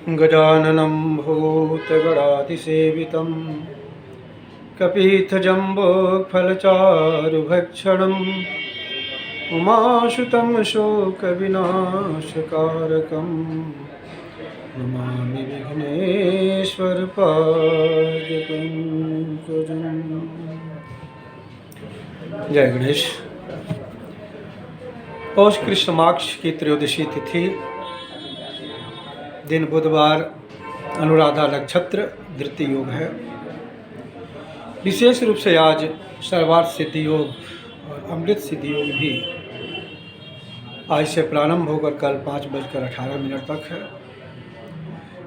गजाननं भूतगणातिसेवितं कपित्थजम्बोफलचारुभक्षणम् उमासुतं शोकविनाशकारकं नमामि विघ्नेश्वरपादपङ्कजम्। जय गणेश। पौष कृष्ण माक्ष की त्रयोदशी तिथि, दिन बुधवार, अनुराधा नक्षत्र, धृति योग है। विशेष रूप से आज सर्वार्थ सिद्धि योग और अमृत सिद्धि योग भी आज से प्रारंभ होकर कल 5:18 तक है।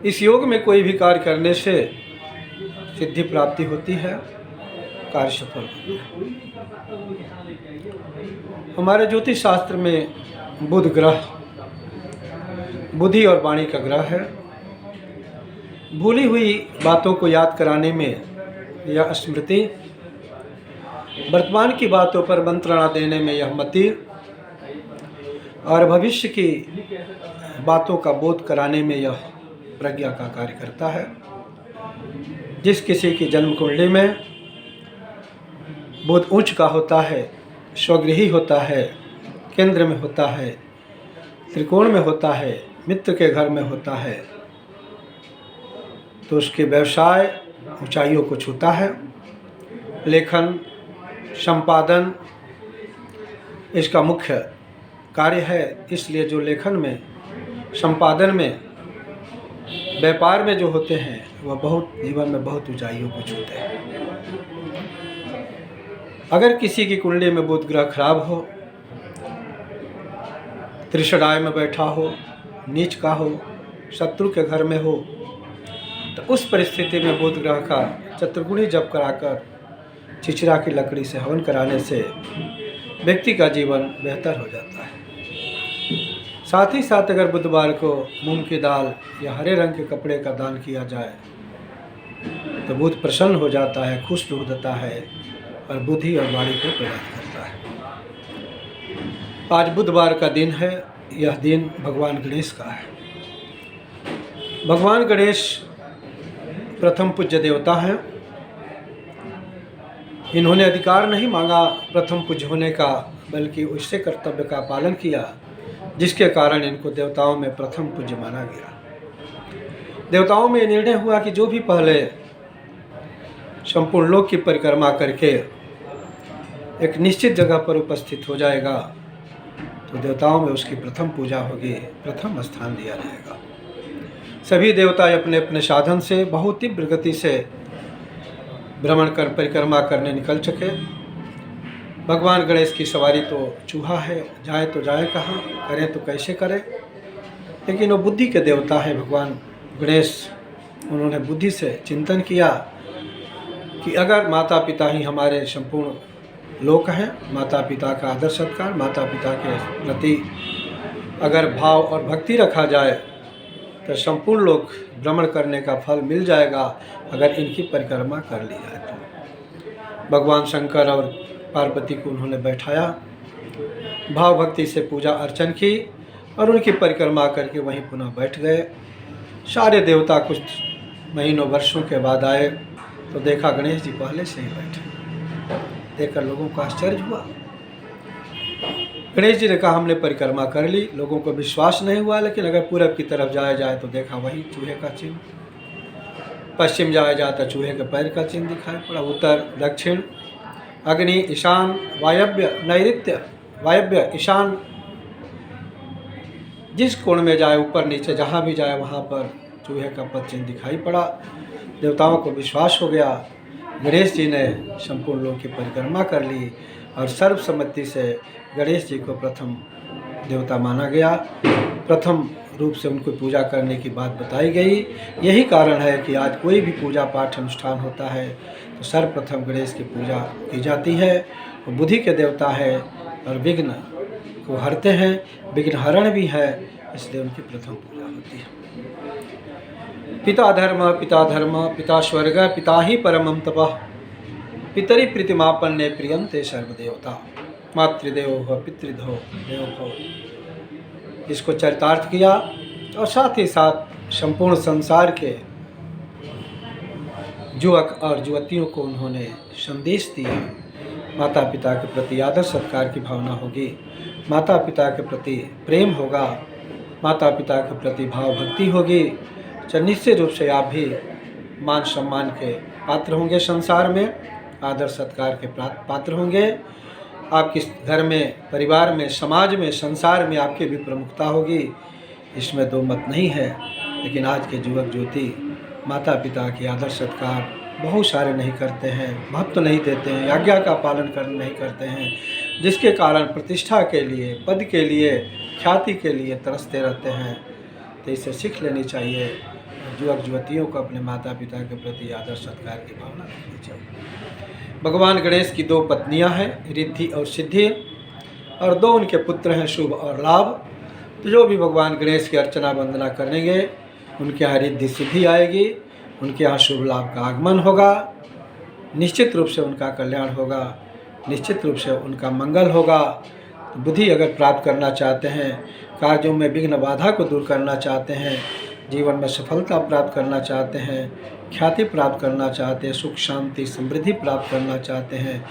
इस योग में कोई भी कार्य करने से सिद्धि प्राप्ति होती है, कार्य सफल होता है। हमारे ज्योतिष शास्त्र में बुध ग्रह बुद्धि और वाणी का ग्रह है। भूली हुई बातों को याद कराने में यह स्मृति, वर्तमान की बातों पर मंत्रणा देने में यह मति, और भविष्य की बातों का बोध कराने में यह प्रज्ञा का कार्य करता है। जिस किसी की जन्म कुंडली में बुध उच्च का होता है, स्वगृही होता है, केंद्र में होता है, त्रिकोण में होता है, मित्र के घर में होता है, तो उसके व्यवसाय ऊंचाइयों को छूता है। लेखन, संपादन इसका मुख्य कार्य है। इसलिए जो लेखन में, संपादन में, व्यापार में जो होते हैं वह बहुत जीवन में बहुत ऊंचाइयों को छूते हैं। अगर किसी की कुंडली में बुध ग्रह खराब हो, त्रिषडाय में बैठा हो, नीच का हो, शत्रु के घर में हो, तो उस परिस्थिति में बुध ग्रह का चतुर्गुणी जप कराकर चिचिरा की लकड़ी से हवन कराने से व्यक्ति का जीवन बेहतर हो जाता है। साथ ही साथ अगर बुधवार को मूंग की दाल या हरे रंग के कपड़े का दान किया जाए तो बुध प्रसन्न हो जाता है, खुश हो जाता है और बुद्धि और वाणी को प्रदान करता है। आज बुधवार का दिन है। यह दिन भगवान गणेश का है। भगवान गणेश प्रथम पूज्य देवता हैं। इन्होंने अधिकार नहीं मांगा प्रथम पूज्य होने का, बल्कि उससे कर्तव्य का पालन किया, जिसके कारण इनको देवताओं में प्रथम पूज्य माना गया। देवताओं में निर्णय हुआ कि जो भी पहले संपूर्ण लोक की परिक्रमा करके एक निश्चित जगह पर उपस्थित हो जाएगा तो देवताओं में उसकी प्रथम पूजा होगी, प्रथम स्थान दिया जाएगा। सभी देवता अपने अपने साधन से बहुत तीव्र गति से भ्रमण कर परिक्रमा करने निकल चुके। भगवान गणेश की सवारी तो चूहा है, जाए तो जाए कहाँ, करें तो कैसे करें। लेकिन वो बुद्धि के देवता है भगवान गणेश। उन्होंने बुद्धि से चिंतन किया कि अगर माता पिता ही हमारे संपूर्ण लोक हैं, माता पिता का आदर सत्कार, माता पिता के प्रति अगर भाव और भक्ति रखा जाए तो संपूर्ण लोक भ्रमण करने का फल मिल जाएगा अगर इनकी परिक्रमा कर ली जाए तो। भगवान शंकर और पार्वती को उन्होंने बैठाया, भाव भक्ति से पूजा अर्चन की और उनकी परिक्रमा करके वहीं पुनः बैठ गए। सारे देवता कुछ महीनों वर्षों के बाद आए तो देखा गणेश जी पहले से ही बैठे। देखकर लोगों को आश्चर्य हुआ। गणेश जी ने कहा हमने परिक्रमा कर ली। लोगों को विश्वास नहीं हुआ, लेकिन अगर पूरब की तरफ जाया जाए तो देखा वही चूहे का चिन्ह, पश्चिम जाया जाए तो चूहे के पैर का चिन्ह दिखाई पड़ा, उत्तर, दक्षिण, अग्नि, ईशान, वायव्य, नैऋत्य, वायव्य, ईशान, जिस कोण में जाए, ऊपर नीचे जहाँ भी जाए वहाँ पर चूहे का पद चिन्ह दिखाई पड़ा। देवताओं को विश्वास हो गया। गणेश जी ने संपूर्ण लोक की परिक्रमा कर ली और सर्वसम्मति से गणेश जी को प्रथम देवता माना गया। प्रथम रूप से उनको पूजा करने की बात बताई गई। यही कारण है कि आज कोई भी पूजा पाठ अनुष्ठान होता है तो सर्वप्रथम गणेश की पूजा की जाती है। वो बुद्धि के देवता है और विघ्न को हरते हैं, विघ्न हरण भी है, इसलिए उनकी प्रथम पूजा होती है। पिता धर्म पिता स्वर्ग पिता ही परमं तपः पितरि प्रीतिमापन्ने प्रियंते सर्वदेवता मातृदेवो भव पितृदेवो देवो भव। इसको चरितार्थ किया और साथ ही साथ संपूर्ण संसार के युवक और युवतियों को उन्होंने संदेश दिया। माता पिता के प्रति आदर सत्कार की भावना होगी, माता पिता के प्रति प्रेम होगा, माता पिता के प्रति भाव भक्ति होगी, तो निश्चित रूप से आप भी मान सम्मान के पात्र होंगे, संसार में आदर सत्कार के पात्र होंगे। आपके घर में, परिवार में, समाज में, संसार में आपकी भी प्रमुखता होगी, इसमें दो मत नहीं है। लेकिन आज के युवक युवती माता पिता की आदर सत्कार बहुत सारे नहीं करते हैं, महत्व नहीं देते हैं, आज्ञा का पालन नहीं करते हैं, जिसके कारण प्रतिष्ठा के लिए, पद के लिए, ख्याति के लिए तरसते रहते हैं। तो इसे सीख लेनी चाहिए। युवक युवतियों को अपने माता पिता के प्रति आदर सत्कार की भावना रखनी चाहिए। भगवान गणेश की दो पत्नियां हैं, रिद्धि और सिद्धि, और दो उनके पुत्र हैं, शुभ और लाभ। तो जो भी भगवान गणेश की अर्चना वंदना करेंगे उनके यहाँ रिद्धि सिद्धि आएगी, उनके यहाँ शुभ लाभ का आगमन होगा, निश्चित रूप से उनका कल्याण होगा, निश्चित रूप से उनका मंगल होगा। तो बुद्धि अगर प्राप्त करना चाहते हैं, कार्यों में विघ्न बाधा को दूर करना चाहते हैं, जीवन में सफलता प्राप्त करना चाहते हैं, ख्याति प्राप्त करना चाहते हैं, सुख शांति समृद्धि प्राप्त करना चाहते हैं,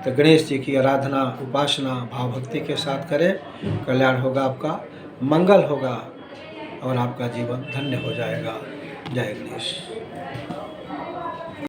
तो गणेश जी की आराधना, उपासना भाव भक्ति के साथ करें। कल्याण होगा, आपका मंगल होगा और आपका जीवन धन्य हो जाएगा। जय गणेश।